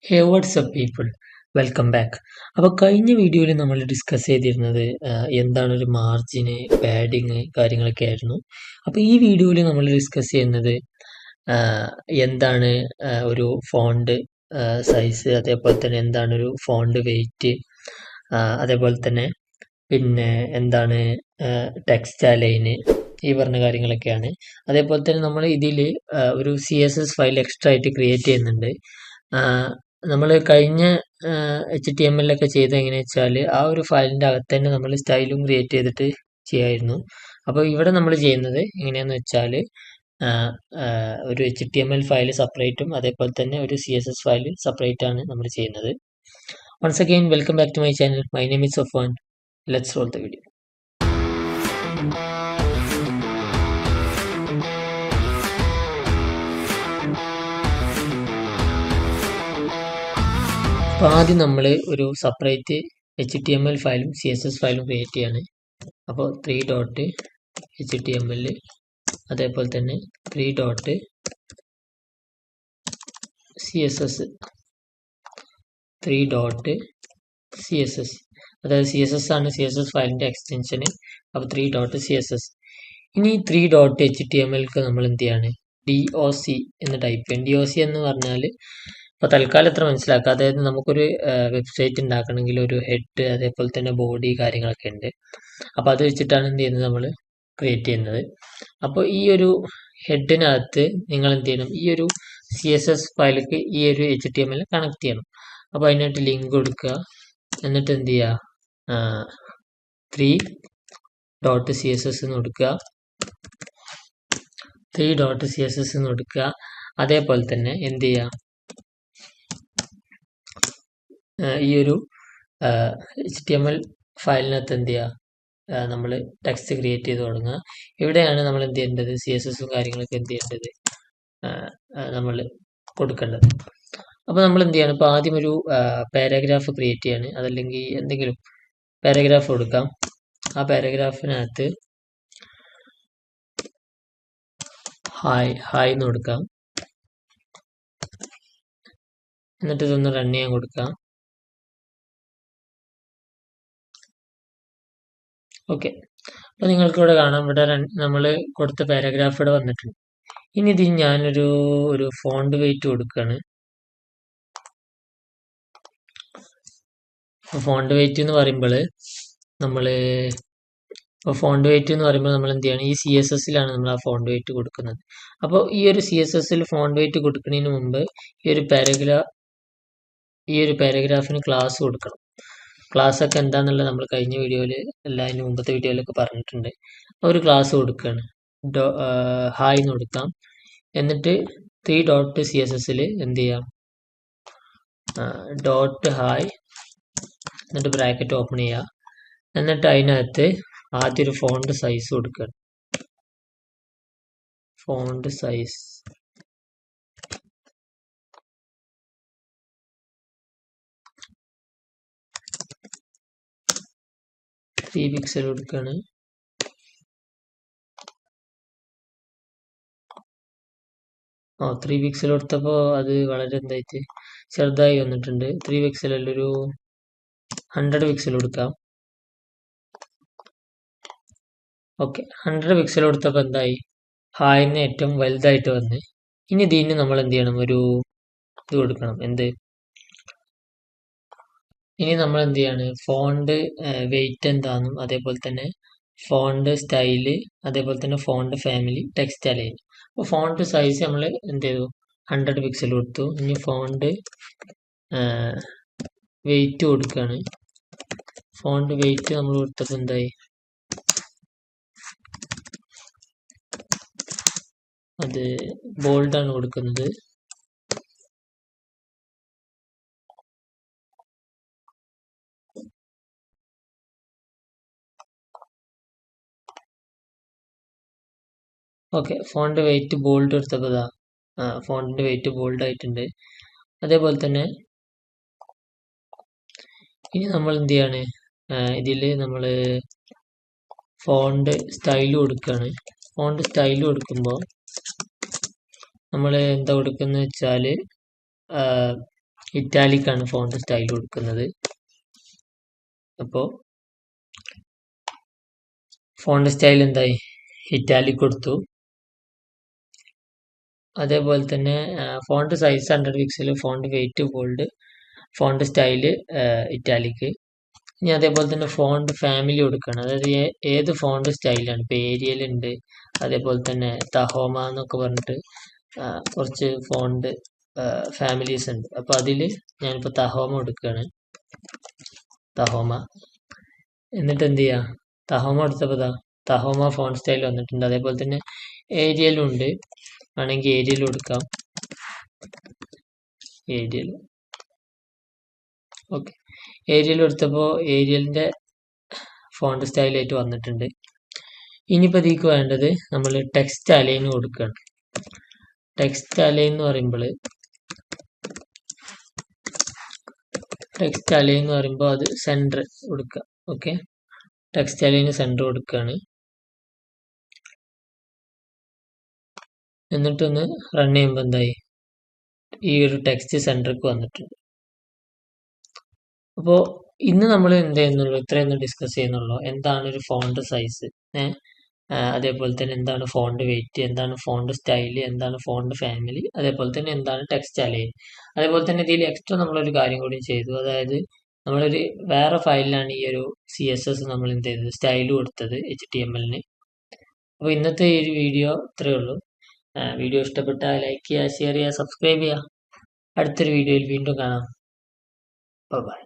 ഹേ WhatsApp people, welcome back. അപ്പോൾ കഴിഞ്ഞ വീഡിയോയിൽ നമ്മൾ ഡിസ്കസ് ചെയ്തിരുന്നത് എന്താണ് ഒരു മാർജിന്, പാഡിങ് കാര്യങ്ങളൊക്കെ ആയിരുന്നു. അപ്പോൾ ഈ വീഡിയോയിൽ നമ്മൾ ഡിസ്കസ് ചെയ്യുന്നത് എന്താണ് ഒരു ഫോണ്ട് സൈസ്, അതേപോലെ തന്നെ എന്താണ് ഒരു ഫോണ്ട് വെയിറ്റ്, അതേപോലെ തന്നെ പിന്നെ എന്താണ് ടെക്സ്റ്റ് അലൈന്, ഈ പറഞ്ഞ കാര്യങ്ങളൊക്കെയാണ്. അതേപോലെ തന്നെ നമ്മൾ ഇതിൽ ഒരു CSS ഫയൽ എക്സ്ട്രാ ആയിട്ട് ക്രിയേറ്റ് ചെയ്യുന്നുണ്ട്. നമ്മൾ കഴിഞ്ഞ HTML ഒക്കെ ചെയ്ത് എങ്ങനെയാ വെച്ചാൽ ആ ഒരു ഫയലിൻ്റെ അകത്ത് തന്നെ നമ്മൾ സ്റ്റൈലും ക്രിയേറ്റ് ചെയ്തിട്ട് ചെയ്യായിരുന്നു. അപ്പോൾ ഇവിടെ നമ്മൾ ചെയ്യുന്നത് എങ്ങനെയാണെന്ന് വെച്ചാൽ ഒരു HTML ഫയൽ സെപ്പറേറ്റും അതേപോലെ തന്നെ ഒരു CSS ഫയൽ സെപ്പറേറ്റ് ആണ് നമ്മൾ ചെയ്യുന്നത്. Once again, welcome back to my channel. My name is Safwan. Let's roll the video. അപ്പോൾ ആദ്യം നമ്മൾ ഒരു സെപ്പറേറ്റ് HTML ഫയലും CSS ഫയലും ക്രിയേറ്റ് ചെയ്യാണ്. അപ്പോൾ 3 HTML, അതേപോലെ തന്നെ 3 CSS, 3 CSS, അതായത് CSS ആണ് CSS ഫയലിൻ്റെ എക്സ്റ്റൻഷന്. അപ്പോൾ 3 CSS. ഇനി 3 HTMLക്ക് നമ്മൾ എന്ത് ചെയ്യാണ്, DOC എന്ന് ടൈപ്പ് ചെയ്യണം. DOC എന്ന് പറഞ്ഞാൽ അപ്പോൾ തൽക്കാലം എത്ര മനസ്സിലാക്കുക, അതായത് നമുക്കൊരു വെബ്സൈറ്റ് ഉണ്ടാക്കണമെങ്കിൽ ഒരു ഹെഡ്, അതേപോലെ തന്നെ ബോഡി കാര്യങ്ങളൊക്കെ ഉണ്ട്. അപ്പോൾ അത് വെച്ചിട്ടാണ് എന്ത് ചെയ്യുന്നത്, നമ്മൾ ക്രിയേറ്റ് ചെയ്യുന്നത്. അപ്പോൾ ഈ ഒരു ഹെഡിനകത്ത് നിങ്ങൾ എന്ത് ചെയ്യണം, ഈ ഒരു CSS ഫയലിലേക്ക് ഈ ഒരു HTML കണക്ട് ചെയ്യണം. അപ്പോൾ അതിനായിട്ട് ലിങ്ക് കൊടുക്കുക. എന്നിട്ട് എന്ത് ചെയ്യുക, 3.css എന്ന് കൊടുക്കുക, 3.css എന്ന് കൊടുക്കുക. അതേപോലെ തന്നെ എന്ത് ചെയ്യുക, ഈ ഒരു HTML ഫയലിനകത്ത് എന്ത് ചെയ്യുക, നമ്മൾ ടെക്സ്റ്റ് ക്രിയേറ്റ് ചെയ്ത് തുടങ്ങുക. ഇവിടെയാണ് നമ്മൾ എന്ത് ചെയ്യേണ്ടത്, CSSും കാര്യങ്ങളൊക്കെ എന്ത് ചെയ്യേണ്ടത്, നമ്മൾ കൊടുക്കേണ്ടത്. അപ്പോൾ നമ്മൾ എന്ത് ചെയ്യണം, ഇപ്പോൾ ആദ്യം ഒരു പാരഗ്രാഫ് ക്രിയേറ്റ് ചെയ്യാണ്, അതല്ലെങ്കിൽ എന്തെങ്കിലും പാരഗ്രാഫ് കൊടുക്കാം. ആ പാരഗ്രാഫിനകത്ത് ഹായ് എന്ന് കൊടുക്കാം. എന്നിട്ട് ഇതൊന്ന് റൺ ചെയ്യാൻ കൊടുക്കാം. ഓക്കെ, അപ്പോൾ നിങ്ങൾക്ക് ഇവിടെ കാണാം, ഇവിടെ നമ്മൾ കൊടുത്ത പാരഗ്രാഫ് ഇവിടെ വന്നിട്ടുണ്ട്. ഇനി ഇത് ഞാനൊരു ഫോണ്ട് വെയിറ്റ് കൊടുക്കുകയാണ്. ഫോണ്ട് വെയിറ്റ് എന്ന് പറയുമ്പോൾ നമ്മൾ എന്ത് ചെയ്യണം, ഈ CSSലാണ് നമ്മൾ ആ ഫോണ്ട് വെയിറ്റ് കൊടുക്കുന്നത്. അപ്പോൾ ഈ ഒരു CSSൽ ഫോണ്ട് വെയിറ്റ് കൊടുക്കുന്നതിന് മുമ്പ് ഈ ഒരു പാരഗ്രാഫിന് ക്ലാസ് കൊടുക്കണം. ക്ലാസ് ഒക്കെ എന്താണെന്നുള്ളത് നമ്മൾ കഴിഞ്ഞ വീഡിയോയിൽ അതിന് മുമ്പത്തെ വീഡിയോയിലൊക്കെ പറഞ്ഞിട്ടുണ്ട്. ഒരു ക്ലാസ് കൊടുക്കുകയാണ്, ഹായ് എന്ന് കൊടുക്കാം. എന്നിട്ട് 3.cssൽ എന്ത് ചെയ്യാം, .ഹായ്, എന്നിട്ട് ബ്രാക്കറ്റ് ഓപ്പൺ ചെയ്യുക. എന്നിട്ട് അതിനകത്ത് ആദ്യം ഒരു ഫോണ്ട് സൈസ് കൊടുക്കുക. ഫോണ്ട് സൈസ് 3 പിക്സൽ കൊടുക്കുകയാണ്. 3 പിക്സൽ കൊടുത്തപ്പോൾ അത് വളരെ എന്തായിട്ട് ചെറുതായി വന്നിട്ടുണ്ട്. 3 പിക്സലല്ല, ഒരു 100 പിക്സൽ കൊടുക്കാം. ഓക്കെ, 100 പിക്സൽ കൊടുത്തപ്പോൾ എന്തായി, ഹായിന് ഏറ്റവും വലുതായിട്ട് വന്ന്. ഇനി ഇതിന് നമ്മൾ എന്ത് ചെയ്യണം, ഒരു ഇത് കൊടുക്കണം. ഇനി നമ്മൾ എന്ത് ചെയ്യാണ്, ഫോണ്ട് വെയിറ്റ് എന്താണെന്നും അതേപോലെ തന്നെ ഫോണ്ട് സ്റ്റൈല്, അതേപോലെ തന്നെ ഫോണ്ട് ഫാമിലി, ടെക്സ്റ്റ് അലൈൻ. അപ്പോൾ ഫോണ്ട് സൈസ് നമ്മൾ എന്ത് ചെയ്തു, 100 പിക്സൽ കൊടുത്തു. ഇനി ഫോണ്ട് വെയിറ്റ് കൊടുക്കുകയാണ്. ഫോണ്ട് വെയിറ്റ് നമ്മൾ കൊടുത്തപ്പോൾ എന്തായി, അത് ബോൾഡാണ് കൊടുക്കുന്നത്. ഓക്കെ, ഫോണ്ട് വെയിറ്റ് ബോൾഡ് എടുത്തപ്പോൾ ഇതാ ഫോണ്ടിൻ്റെ വെയിറ്റ് ബോൾഡ് ആയിട്ടുണ്ട്. അതേപോലെ തന്നെ ഇനി നമ്മൾ എന്ത് ചെയ്യാണ്, ഇതിൽ നമ്മൾ ഫോണ്ട് സ്റ്റൈൽ കൊടുക്കുകയാണ്. ഫോണ്ട് സ്റ്റൈൽ കൊടുക്കുമ്പോൾ നമ്മൾ എന്താ കൊടുക്കുന്നത് വെച്ചാൽ ഇറ്റാലിക്കാണ് ഫോണ്ട് സ്റ്റൈൽ കൊടുക്കുന്നത്. അപ്പോൾ ഫോണ്ട് സ്റ്റൈൽ എന്തായി, ഇറ്റാലിക് കൊടുത്തു. അതേപോലെ തന്നെ font size 100 pixel, font weight bold, font style italic. ഇനി അതേപോലെ തന്നെ ഫോണ്ട് ഫാമിലി കൊടുക്കണം. അതായത് ഏത് ഫോണ്ട് സ്റ്റൈലാണ്. ഇപ്പോൾ ഏരിയൽ ഉണ്ട്, അതേപോലെ തന്നെ തഹോമ എന്നൊക്കെ പറഞ്ഞിട്ട് കുറച്ച് ഫോണ്ട് ഫാമിലീസ് ഉണ്ട്. അപ്പോൾ അതിൽ ഞാനിപ്പോൾ തഹോമ കൊടുക്കുകയാണ്, തഹോമ. എന്നിട്ട് എന്ത് ചെയ്യുക, തഹോമ കൊടുത്തപ്പോൾ തഹോമ ഫോണ്ട് സ്റ്റൈൽ വന്നിട്ടുണ്ട്. അതേപോലെ തന്നെ ഏരിയലും ഉണ്ട്, ആണെങ്കിൽ ഏരിയൽ കൊടുക്കാം, ഏരിയൽ. ഓക്കെ, ഏരിയൽ കൊടുത്തപ്പോൾ ഏരിയലിൻ്റെ ഫോണ്ട് സ്റ്റൈലായിട്ട് വന്നിട്ടുണ്ട്. ഇനിയിപ്പോൾ ഇതിലേക്ക് വേണ്ടത് നമ്മൾ ടെക്സ്റ്റ് അലൈൻ കൊടുക്കുകയാണ്. ടെക്സ്റ്റ് അലൈൻ എന്ന് പറയുമ്പോൾ അത് സെൻറ്റർ കൊടുക്കുക. ഓക്കെ, ടെക്സ്റ്റ് അലൈന് സെൻറ്റർ കൊടുക്കുകയാണ്. എന്നിട്ടൊന്ന് റൺ ചെയ്യുമ്പോൾ എന്തായി, ഈ ഒരു ടെക്സ്റ്റ് സെൻറ്റർക്ക് വന്നിട്ടുണ്ട്. അപ്പോൾ ഇന്ന് നമ്മൾ എന്ത് ചെയ്യുന്നുള്ളൂ, ഇത്രയൊന്നും ഡിസ്കസ് ചെയ്യുന്നുള്ളൂ. എന്താണ് ഒരു ഫോണ്ട് സൈസ്, അതേപോലെ തന്നെ എന്താണ് ഫോണ്ട് വെയിറ്റ്, എന്താണ് ഫോണ്ട് സ്റ്റൈല്, എന്താണ് ഫോണ്ട് ഫാമിലി, അതേപോലെ തന്നെ എന്താണ് ടെക്സ്റ്റ് അലൈൻ. അതേപോലെ തന്നെ ഇതിൽ എക്സ്ട്രാ നമ്മളൊരു കാര്യം കൂടി ചെയ്തു. അതായത് നമ്മളൊരു വേറെ ഫയലിലാണ് ഈ ഒരു CSS നമ്മൾ എന്ത് ചെയ്തത്, സ്റ്റൈൽ കൊടുത്തത് HTML-ന്. അപ്പോൾ ഇന്നത്തെ ഈ ഒരു വീഡിയോ ഇത്രയേ ഉള്ളൂ. വീഡിയോ ഇഷ്ടപ്പെട്ടാൽ ലൈക്ക് ചെയ്യുക, ഷെയർ ചെയ്യുക, സബ്സ്ക്രൈബ് ചെയ്യുക. അടുത്തൊരു വീഡിയോയിൽ വീണ്ടും കാണാം. ബൈ.